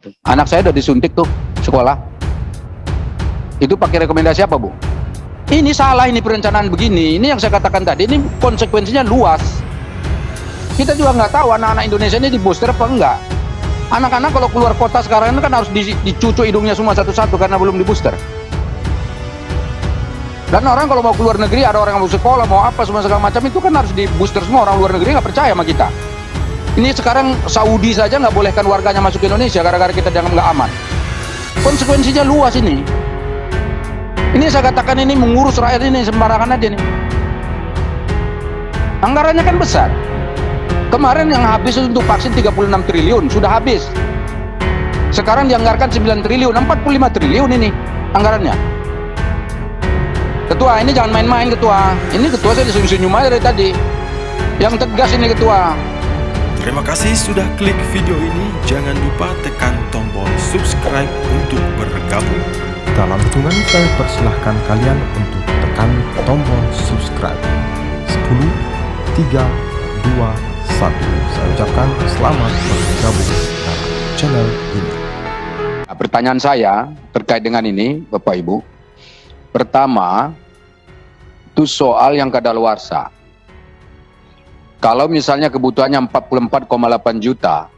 Anak saya udah disuntik tuh sekolah. Itu pakai rekomendasi apa, Bu? Ini salah, ini perencanaan begini. Ini yang saya katakan tadi, ini konsekuensinya luas. Kita juga nggak tahu anak-anak Indonesia ini di booster apa enggak. Anak-anak kalau keluar kota sekarang ini kan harus dicucuk hidungnya semua satu-satu karena belum di booster. Dan orang kalau mau keluar negeri, ada orang yang mau sekolah, mau apa, semua segala macam, itu kan harus di booster semua. Orang luar negeri nggak percaya sama kita. Ini sekarang Saudi saja nggak bolehkan warganya masuk ke Indonesia gara-gara kita dianggap nggak aman. Konsekuensinya luas ini. Ini saya katakan ini mengurus rakyat ini sembarangan aja nih. Anggarannya kan besar. Kemarin yang habis untuk vaksin 36 triliun, sudah habis. Sekarang dianggarkan 9 triliun, 45 triliun ini anggarannya. Ketua, ini jangan main-main Ketua. Ini Ketua saya disenyum-senyum aja dari tadi. Yang tegas ini Ketua. Terima kasih sudah klik video ini. Jangan lupa tekan tombol subscribe untuk bergabung. Dalam hitungan saya persilahkan kalian untuk tekan tombol subscribe. 10, 3, 2, 1. Saya ucapkan selamat bergabung dalam channel ini. Pertanyaan saya terkait dengan ini, Bapak Ibu. Pertama, itu soal yang kadaluarsa. Kalau misalnya kebutuhannya 44,8 juta,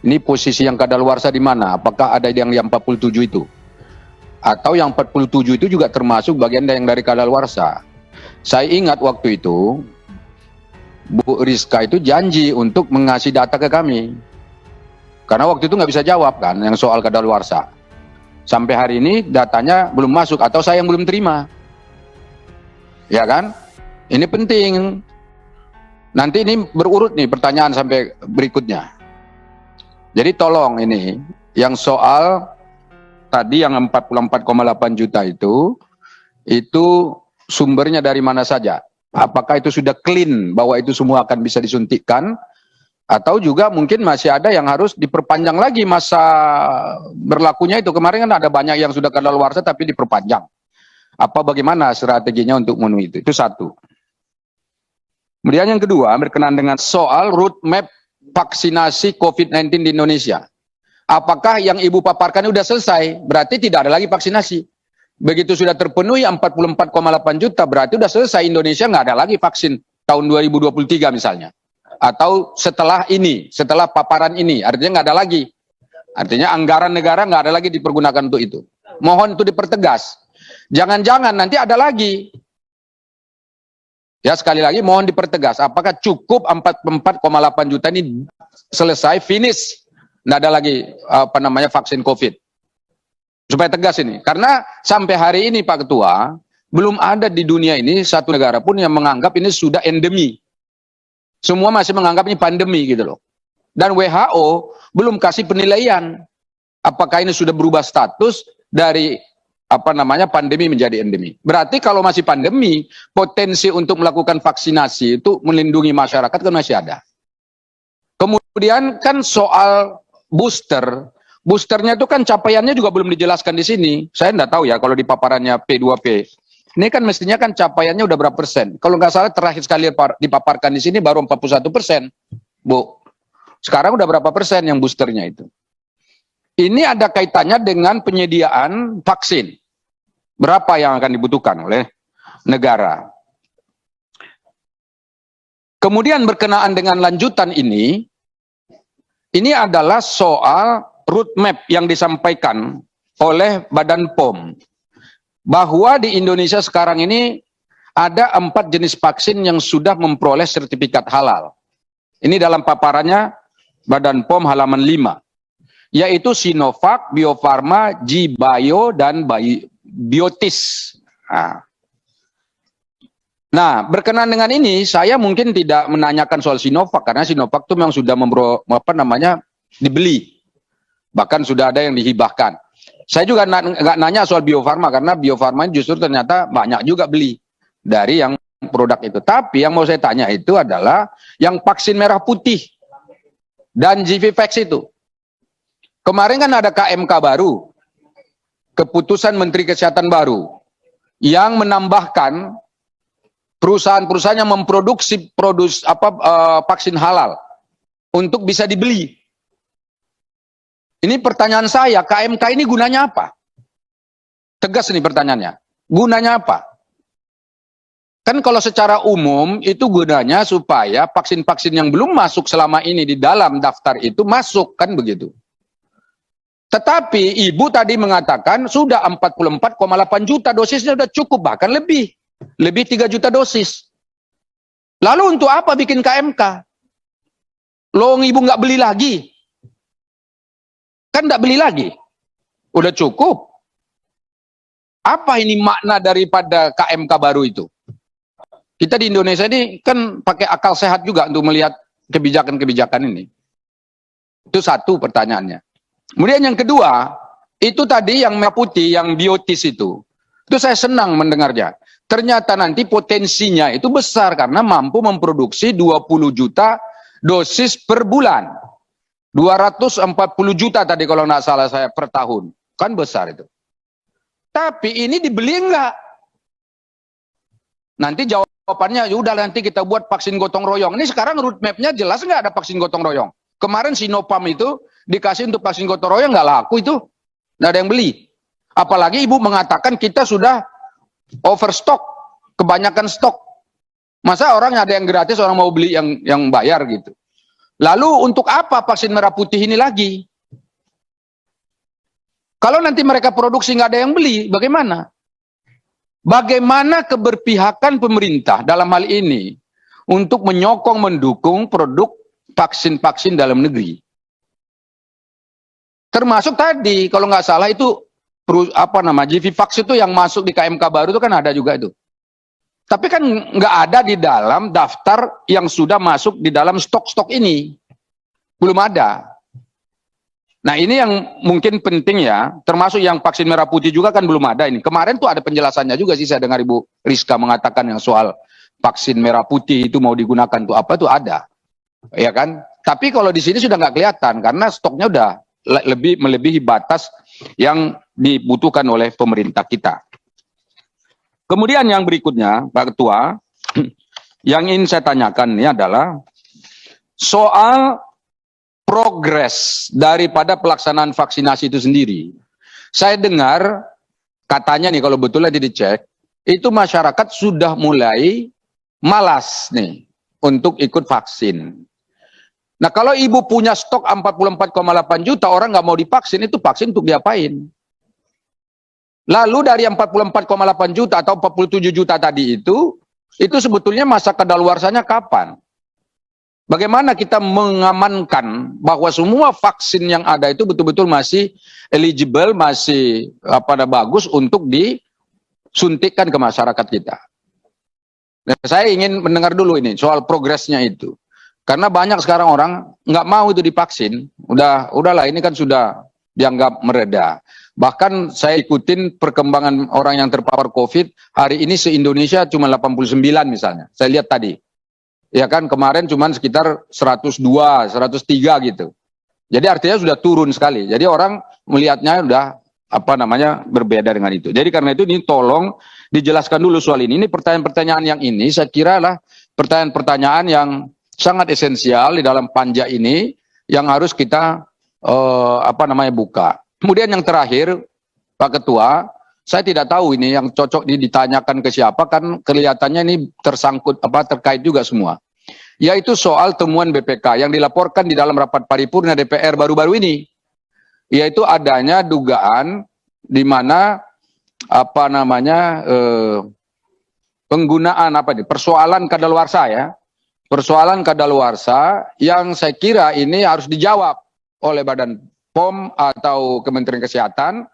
ini posisi yang kadaluarsa di mana? Apakah ada yang 47 itu? Atau yang 47 itu juga termasuk bagian yang dari kadaluarsa? Saya ingat waktu itu, Bu Rizka itu janji untuk mengasih data ke kami. Karena waktu itu nggak bisa jawab kan, yang soal kadaluarsa. Sampai hari ini datanya belum masuk, atau saya yang belum terima. Ya kan? Ini penting. Nanti ini berurut nih pertanyaan sampai berikutnya. Jadi tolong ini, yang soal tadi yang 44,8 juta itu sumbernya dari mana saja? Apakah itu sudah clean bahwa itu semua akan bisa disuntikkan? Atau juga mungkin masih ada yang harus diperpanjang lagi masa berlakunya itu. Kemarin kan ada banyak yang sudah kadaluarsa tapi diperpanjang. Apa bagaimana strateginya untuk memenuhi itu? Itu satu. Kemudian yang kedua, berkenaan dengan soal roadmap vaksinasi COVID-19 di Indonesia. Apakah yang Ibu paparkan sudah selesai? Berarti tidak ada lagi vaksinasi. Begitu sudah terpenuhi 44,8 juta, berarti sudah selesai Indonesia, nggak ada lagi vaksin tahun 2023 misalnya. Atau setelah ini, setelah paparan ini, artinya nggak ada lagi. Artinya anggaran negara nggak ada lagi dipergunakan untuk itu. Mohon itu dipertegas. Jangan-jangan nanti ada lagi. Ya sekali lagi mohon dipertegas, apakah cukup 44,8 juta ini selesai, finish, nggak ada lagi vaksin COVID. Supaya tegas ini, karena sampai hari ini Pak Ketua, belum ada di dunia ini satu negara pun yang menganggap ini sudah endemi. Semua masih menganggap ini pandemi gitu loh. Dan WHO belum kasih penilaian, apakah ini sudah berubah status dari pandemi menjadi endemi. Berarti kalau masih pandemi, potensi untuk melakukan vaksinasi itu melindungi masyarakat kan masih ada. Kemudian kan soal boosternya itu kan capaiannya juga belum dijelaskan di sini. Saya enggak tahu ya kalau di paparannya P2P. Ini kan mestinya kan capaiannya udah berapa persen. Kalau nggak salah terakhir sekali dipaparkan di sini baru 41%, Bu. Sekarang udah berapa persen yang boosternya itu? Ini ada kaitannya dengan penyediaan vaksin. Berapa yang akan dibutuhkan oleh negara. Kemudian berkenaan dengan lanjutan ini adalah soal roadmap yang disampaikan oleh Badan POM. Bahwa di Indonesia sekarang ini ada 4 jenis vaksin yang sudah memperoleh sertifikat halal. Ini dalam paparannya Badan POM halaman 5. Yaitu Sinovac, Bio Farma, G-Bio, dan Biotis. Nah, berkenaan dengan ini, saya mungkin tidak menanyakan soal Sinovac, karena Sinovac itu memang sudah dibeli. Bahkan sudah ada yang dihibahkan. Saya juga nggak nanya soal Bio Farma, karena Bio Farma justru ternyata banyak juga beli dari yang produk itu. Tapi yang mau saya tanya itu adalah yang vaksin merah putih dan GVVax itu. Kemarin kan ada KMK baru, keputusan Menteri Kesehatan baru, yang menambahkan perusahaan-perusahaan yang memproduksi vaksin halal untuk bisa dibeli. Ini pertanyaan saya, KMK ini gunanya apa? Tegas nih pertanyaannya. Gunanya apa? Kan kalau secara umum itu gunanya supaya vaksin-vaksin yang belum masuk selama ini di dalam daftar itu masuk, kan begitu. Tetapi ibu tadi mengatakan sudah 44,8 juta dosisnya sudah cukup, bahkan lebih 3 juta dosis. Lalu untuk apa bikin KMK? Loh, ibu nggak beli lagi? Kan nggak beli lagi, udah cukup. Apa ini makna daripada KMK baru itu? Kita di Indonesia ini kan pakai akal sehat juga untuk melihat kebijakan-kebijakan ini. Itu satu pertanyaannya. Kemudian yang kedua, itu tadi yang merah putih, yang biotis itu saya senang mendengarnya. Ternyata nanti potensinya itu besar karena mampu memproduksi 20 juta dosis per bulan. 240 juta tadi kalau nggak salah saya per tahun. Kan besar itu. Tapi ini dibeli enggak? Nanti jawabannya, yaudah nanti kita buat vaksin gotong royong. Ini sekarang roadmap-nya jelas nggak ada vaksin gotong royong? Kemarin Sinopharm itu dikasih untuk vaksin gotong royong, nggak laku itu. Nggak ada yang beli. Apalagi ibu mengatakan kita sudah overstock, kebanyakan stok. Masa orang ada yang gratis, orang mau beli yang bayar gitu. Lalu untuk apa vaksin merah putih ini lagi? Kalau nanti mereka produksi nggak ada yang beli, bagaimana? Bagaimana keberpihakan pemerintah dalam hal ini untuk menyokong, mendukung produk vaksin-vaksin dalam negeri? Termasuk tadi, kalau nggak salah itu GVVax itu yang masuk di KMK baru itu kan ada juga itu. Tapi kan nggak ada di dalam daftar yang sudah masuk di dalam stok-stok ini. Belum ada. Nah ini yang mungkin penting ya, termasuk yang vaksin merah putih juga kan belum ada ini. Kemarin tuh ada penjelasannya juga sih, saya dengar Ibu Rizka mengatakan yang soal vaksin merah putih itu mau digunakan tuh apa tuh ada. Ya kan? Tapi kalau di sini sudah nggak kelihatan karena stoknya udah melebihi batas yang dibutuhkan oleh pemerintah kita. Kemudian yang berikutnya, Pak Ketua, yang ingin saya tanyakan ini adalah soal progres daripada pelaksanaan vaksinasi itu sendiri. Saya dengar katanya nih kalau betul nanti dicek, itu masyarakat sudah mulai malas nih untuk ikut vaksin. Nah kalau ibu punya stok 44,8 juta orang nggak mau divaksin, itu vaksin untuk diapain? Lalu dari 44,8 juta atau 47 juta tadi itu sebetulnya masa kadaluarsanya kapan? Bagaimana kita mengamankan bahwa semua vaksin yang ada itu betul-betul masih eligible, masih bagus untuk disuntikkan ke masyarakat kita? Dan saya ingin mendengar dulu ini soal progresnya itu. Karena banyak sekarang orang nggak mau itu divaksin. Udahlah ini kan sudah dianggap mereda. Bahkan saya ikutin perkembangan orang yang terpapar COVID, hari ini se-Indonesia cuma 89 misalnya. Saya lihat tadi. Ya kan kemarin cuma sekitar 102, 103 gitu. Jadi artinya sudah turun sekali. Jadi orang melihatnya udah berbeda dengan itu. Jadi karena itu ini tolong dijelaskan dulu soal ini. Ini pertanyaan-pertanyaan yang ini saya kira lah pertanyaan-pertanyaan yang sangat esensial di dalam panja ini yang harus kita buka. Kemudian yang terakhir, Pak Ketua, saya tidak tahu ini yang cocok ditanyakan ke siapa, kan kelihatannya ini tersangkut terkait juga semua. Yaitu soal temuan BPK yang dilaporkan di dalam rapat paripurna DPR baru-baru ini. Yaitu adanya dugaan di mana penggunaan persoalan kadaluarsa ya. Persoalan kadaluarsa yang saya kira ini harus dijawab oleh Badan POM atau Kementerian Kesehatan.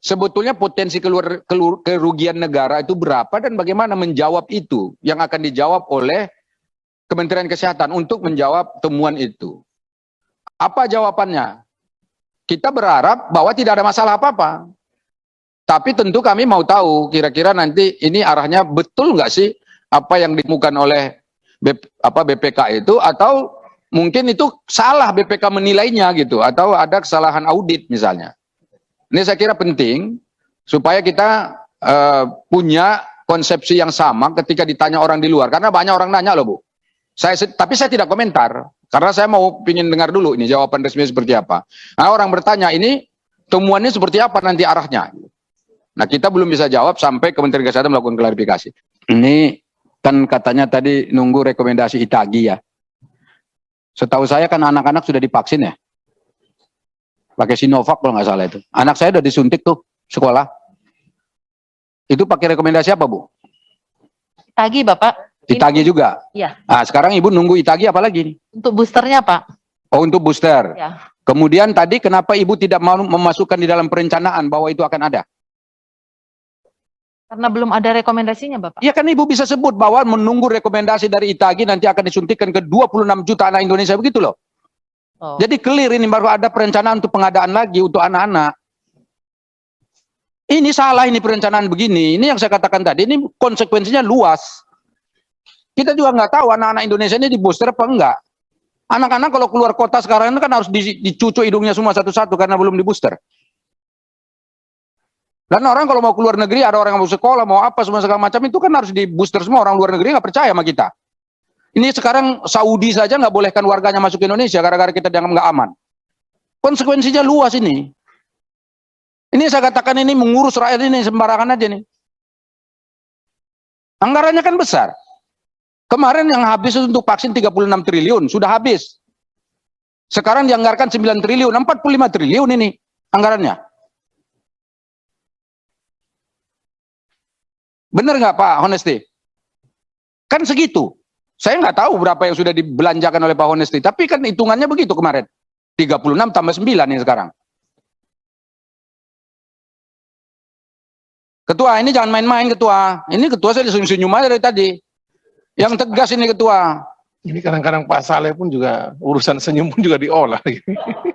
Sebetulnya potensi kerugian negara itu berapa dan bagaimana menjawab itu yang akan dijawab oleh Kementerian Kesehatan untuk menjawab temuan itu. Apa jawabannya? Kita berharap bahwa tidak ada masalah apa-apa. Tapi tentu kami mau tahu kira-kira nanti ini arahnya betul nggak sih apa yang ditemukan oleh BPK itu, atau mungkin itu salah BPK menilainya gitu, atau ada kesalahan audit misalnya. Ini saya kira penting supaya kita punya konsepsi yang sama ketika ditanya orang di luar, karena banyak orang nanya loh Bu. Tapi saya tidak komentar Karena saya mau pingin dengar dulu ini jawaban resmi seperti apa. Nah, orang bertanya ini temuannya seperti apa nanti arahnya. Nah, kita belum bisa jawab sampai Kementerian Kesehatan melakukan klarifikasi. Ini kan katanya tadi nunggu rekomendasi ITAGI ya. Setahu saya kan anak-anak sudah divaksin ya. Pakai Sinovac kalau nggak salah itu. Anak saya udah disuntik tuh sekolah. Itu pakai rekomendasi apa, Bu? Tagi Bapak. ITAGI juga? Iya. Nah, sekarang Ibu nunggu ITAGI apa lagi nih? Untuk boosternya Pak. Oh, untuk booster. Ya. Kemudian tadi kenapa Ibu tidak mau memasukkan di dalam perencanaan bahwa itu akan ada? Karena belum ada rekomendasinya Bapak. Ya kan Ibu bisa sebut bahwa menunggu rekomendasi dari ITAGI nanti akan disuntikkan ke 26 juta anak Indonesia, begitu loh. Oh. Jadi clear ini baru ada perencanaan untuk pengadaan lagi untuk anak-anak. Ini salah ini perencanaan begini. Ini yang saya katakan tadi, ini konsekuensinya luas. Kita juga nggak tahu anak-anak Indonesia ini di booster apa enggak. Anak-anak kalau keluar kota sekarang itu kan harus dicucuk hidungnya semua satu-satu karena belum di booster. Dan orang kalau mau keluar negeri, ada orang yang mau sekolah, mau apa, semua segala macam, itu kan harus di booster semua. Orang luar negeri nggak percaya sama kita. Ini sekarang Saudi saja nggak bolehkan warganya masuk ke Indonesia gara-gara kita dianggap nggak aman. Konsekuensinya luas ini. Ini saya katakan ini mengurus rakyat ini sembarangan aja nih. Anggarannya kan besar. Kemarin yang habis untuk vaksin 36 triliun, sudah habis. Sekarang dianggarkan 9 triliun, 45 triliun ini anggarannya. Benar nggak Pak Honesty? Kan segitu. Saya nggak tahu berapa yang sudah dibelanjakan oleh Pak Honesty, tapi kan hitungannya begitu kemarin. 36 tambah 9 ini sekarang. Ketua, ini jangan main-main Ketua. Ini Ketua saya senyum-senyum aja dari tadi. Yang tegas ini Ketua. Ini kadang-kadang Pak Saleh pun juga urusan senyum pun juga diolah.